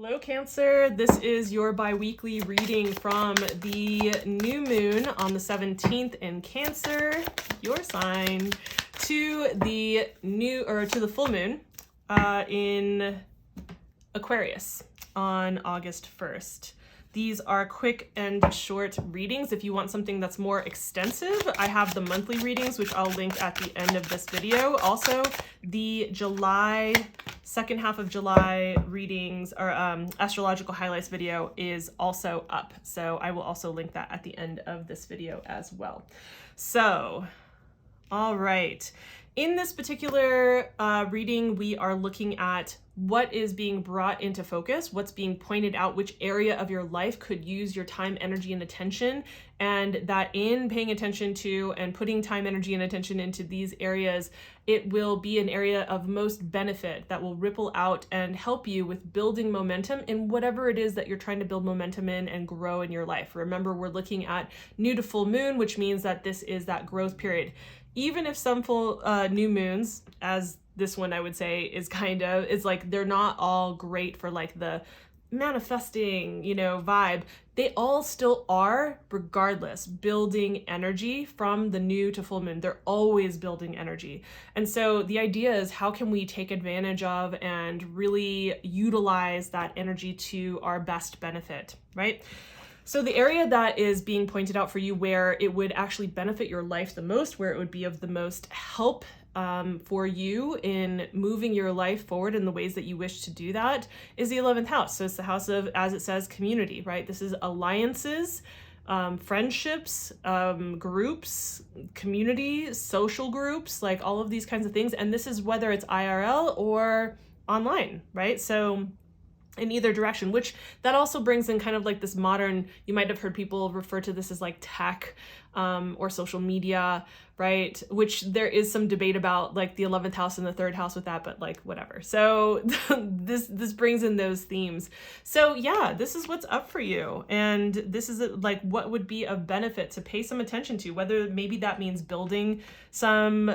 Hello, Cancer. This is your bi-weekly reading from the new moon on the 17th in Cancer, your sign, to the full moon in Aquarius on August 1st. These are quick and short readings. If you want something that's more extensive, I have the monthly readings, which I'll link at the end of this video. Also, the second half of July readings or astrological highlights video is also up. So I will also link that at the end of this video as well. So, all right. In this particular reading, we are looking at what is being brought into focus, what's being pointed out, which area of your life could use your time, energy, and attention, and that in paying attention to and putting time, energy, and attention into these areas, it will be an area of most benefit that will ripple out and help you with building momentum in whatever it is that you're trying to build momentum in and grow in your life. Remember, we're looking at new to full moon, which means that this is that growth period. Even if some full new moons, as this one I would say is like they're not all great for like the manifesting, vibe, they all still are, regardless, building energy from the new to full moon. They're always building energy. And so the idea is, how can we take advantage of and really utilize that energy to our best benefit, right? So the area that is being pointed out for you where it would actually benefit your life the most, where it would be of the most help for you in moving your life forward in the ways that you wish to do that, is the 11th house. So it's the house of, as it says, community, right? This is alliances, friendships, groups, community, social groups, like all of these kinds of things. And this is whether it's IRL or online, right? So in either direction, which that also brings in kind of like this modern, you might have heard people refer to this as like tech or social media, right? Which there is some debate about, like the 11th house and the 3rd house with that, but like whatever. So this brings in those themes. So yeah, this is what's up for you. And this is like what would be of benefit to pay some attention to, whether maybe that means building some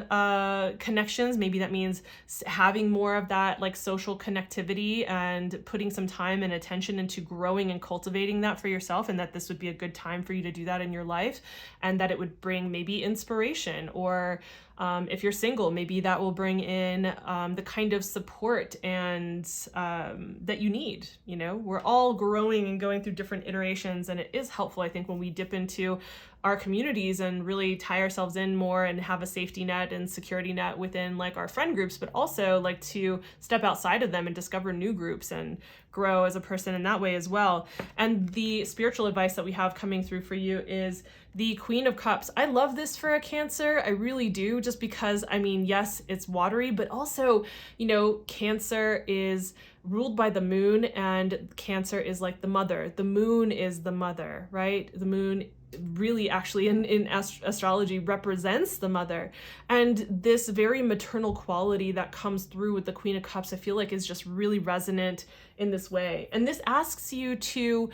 connections, maybe that means having more of that like social connectivity and putting some time and attention into growing and cultivating that for yourself, and that this would be a good time for you to do that in your life, and that it would bring maybe inspiration, or if you're single, maybe that will bring in the kind of support and that you need. We're all growing and going through different iterations, and it is helpful, I think, when we dip into our communities and really tie ourselves in more and have a safety net and security net within like our friend groups, but also like to step outside of them and discover new groups and grow as a person in that way as well. And the spiritual advice that we have coming through for you is the Queen of Cups. I love this for a Cancer. I really do, just because, I mean, yes, it's watery, but also, Cancer is ruled by the moon, and Cancer is like the mother. The moon is the mother, right? The moon really actually in astrology represents the mother, and this very maternal quality that comes through with the Queen of Cups, I feel like is just really resonant in this way. And this asks you to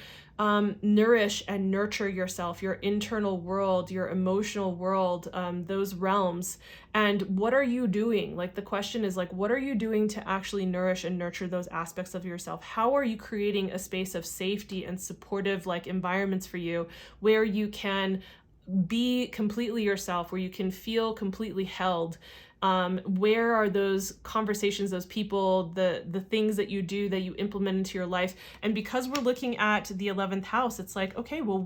nourish and nurture yourself, your internal world, your emotional world, those realms. And what are you doing? Like the question is like, what are you doing to actually nourish and nurture those aspects of yourself? How are you creating a space of safety and supportive like environments for you, where you can be completely yourself, where you can feel completely held? Where are those conversations, those people, the things that you do, that you implement into your life? And because we're looking at the 11th house, it's like, okay, well,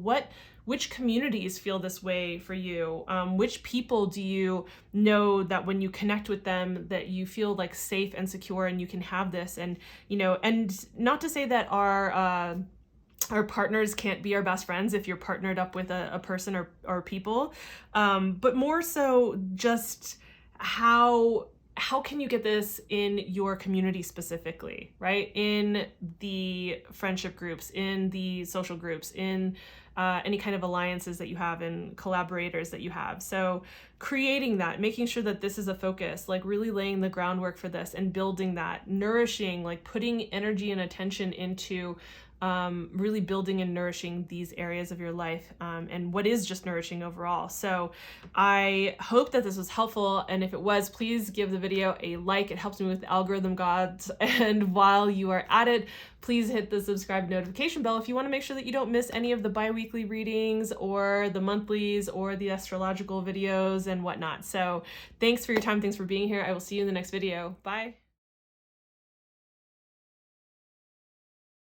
which communities feel this way for you? Which people do you know that when you connect with them, that you feel like safe and secure and you can have this? And, and not to say that our partners can't be our best friends if you're partnered up with a person or people, but more so just how can you get this in your community specifically, right? In the friendship groups, in the social groups, in any kind of alliances that you have and collaborators that you have. So creating that, making sure that this is a focus, like really laying the groundwork for this and building that, nourishing, like putting energy and attention into really building and nourishing these areas of your life, and what is just nourishing overall. So I hope that this was helpful, and if it was, please give the video a like. It helps me with the algorithm gods. And while you are at it, please hit the subscribe notification bell if you want to make sure that you don't miss any of the bi-weekly readings or the monthlies or the astrological videos and whatnot. So thanks for your time. Thanks for being here. I will see you in the next video. Bye.